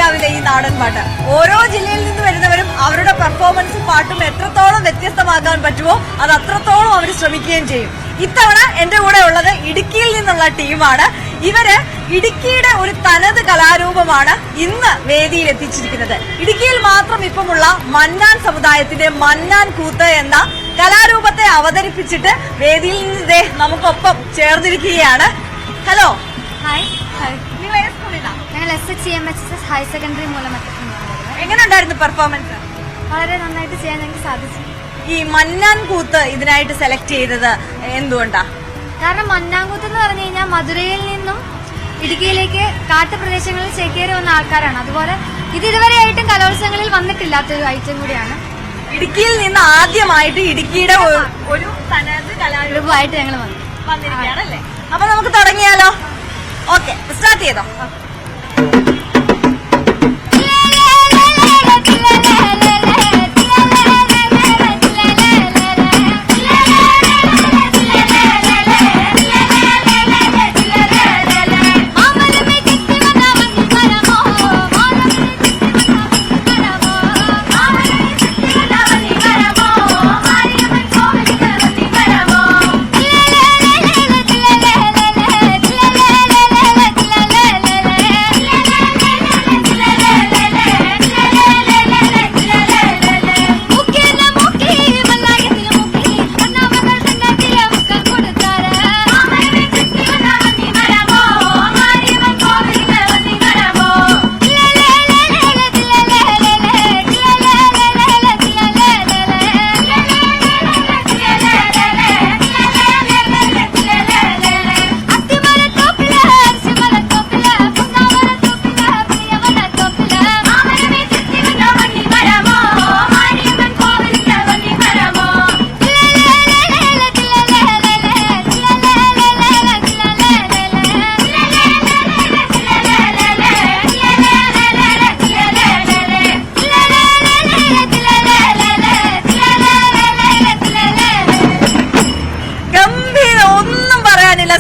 അറിയാവില്ല ഈ നാടൻ പാട്ട്. ഓരോ ജില്ലയിൽ നിന്ന് വരുന്നവരും അവരുടെ പെർഫോമൻസും പാട്ടും എത്രത്തോളം വ്യത്യസ്തമാക്കാൻ പറ്റുമോ അത് അത്രത്തോളം അവർ ശ്രമിക്കുകയും ചെയ്യും. ഇത്തവണ എന്റെ കൂടെ ഉള്ളത് ഇടുക്കിയിൽ നിന്നുള്ള ടീമാണ്. ഇവര് ഇടുക്കിയുടെ ഒരു തനത് കലാരൂപമാണ് ഇന്ന് വേദിയിൽ എത്തിച്ചിരിക്കുന്നത്. ഇടുക്കിയിൽ മാത്രം ഇപ്പമുള്ള മന്നാൻ സമുദായത്തിന്റെ മന്നാൻ കൂത്ത് എന്ന കലാരൂപത്തെ അവതരിപ്പിച്ചിട്ട് വേദിയിൽ നിന്ന് നമുക്കൊപ്പം ചേർന്നിരിക്കുകയാണ്. ഹലോ. ഹായ്. നിങ്ങൾ ഏത് സ്കൂളിലാണ്? ഞങ്ങൾ SHCMHS ഹയർ സെക്കൻഡറി മൂലമറ്റത്ത്. എങ്ങനെ ഉണ്ടായിരുന്നു പെർഫോമൻസ്? വളരെ നന്നായിട്ട് ചെയ്യാൻ ഞങ്ങൾക്ക് സാധിച്ചു. ഈ മന്നാൻ കൂത്ത് ഇതിനായിട്ട് സെലക്ട് ചെയ്തത് എന്തുകൊണ്ടാ? കാരണം മന്നാങ്കൂത്ത് എന്ന് പറഞ്ഞു കഴിഞ്ഞാൽ മധുരയിൽ നിന്നും ഇടുക്കിയിലേക്ക് കാട്ടുപ്രദേശങ്ങളിൽ ചേക്കേറി വന്ന ആൾക്കാരാണ്. അതുപോലെ ഇത് ഇതുവരെയായിട്ടും കലോത്സവങ്ങളിൽ വന്നിട്ടില്ലാത്തൊരു ഐറ്റം കൂടിയാണ്. ഇടുക്കിയിൽ നിന്ന് ആദ്യമായിട്ട് ഇടുക്കിയുടെ ഒരു തനത് കലാരൂപമായിട്ട് ഞങ്ങൾ വന്നിരിക്കുകയാണല്ലേ. അപ്പൊ നമുക്ക് തുടങ്ങിയാലോ? ഓക്കെ, സ്റ്റാർട്ട് ചെയ്തോ.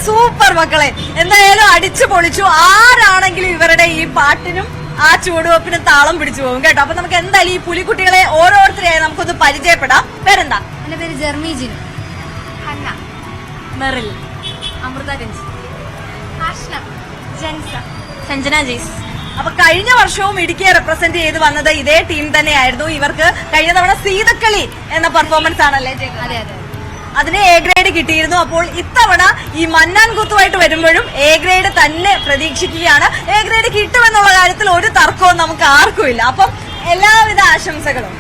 സൂപ്പർ മക്കളെ, എന്തായാലും അടിച്ചു പൊളിച്ചു. ആരാണെങ്കിലും ഇവരുടെ ഈ പാട്ടിനും ആ ചുവടുവെപ്പിനും താളം പിടിച്ചു പോകും കേട്ടോ. അപ്പൊ നമുക്ക് എന്തായാലും ഈ പുലിക്കുട്ടികളെ ഓരോരുത്തരെയായി നമുക്കൊന്ന് പരിചയപ്പെടാം. പേരെന്താ? എന്റെ പേര് ജെർമി ജിനു. ഹന്ന, മെറിൽ, അമൃത രഞ്ജി, ആഷ്ന, ജെൻസ, സഞ്ജന ജെയ്സ്. അപ്പൊ കഴിഞ്ഞ വർഷവും ഇടുക്കിയെ റെപ്രസെന്റ് ചെയ്ത് വന്നത് ഇതേ ടീം തന്നെയായിരുന്നു. ഇവർക്ക് കഴിഞ്ഞ തവണ സീതക്കളി എന്ന പെർഫോമൻസ് ആണല്ലേ? അതെ അതെ, അതിന് A ഗ്രേഡ് കിട്ടിയിരുന്നു. അപ്പോൾ ഇത്തവണ ഈ മന്നാൻ കൂത്തുമായിട്ട് വരുമ്പോഴും A ഗ്രേഡ് തന്നെ പ്രതീക്ഷിക്കുകയാണ്. A ഗ്രേഡ് കിട്ടുമെന്നുള്ള കാര്യത്തിൽ ഒരു തർക്കവും നമുക്ക് ആർക്കുമില്ല. അപ്പം എല്ലാവിധ ആശംസകളും.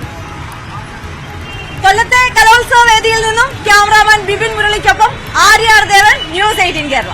കൊല്ലത്തെ കലോത്സവ വേദിയിൽ നിന്നും ക്യാമറാമാൻ ബിപിൻ മുരളിക്കൊപ്പം ആര്യാർ ദേവൻ, News 18 കേരള.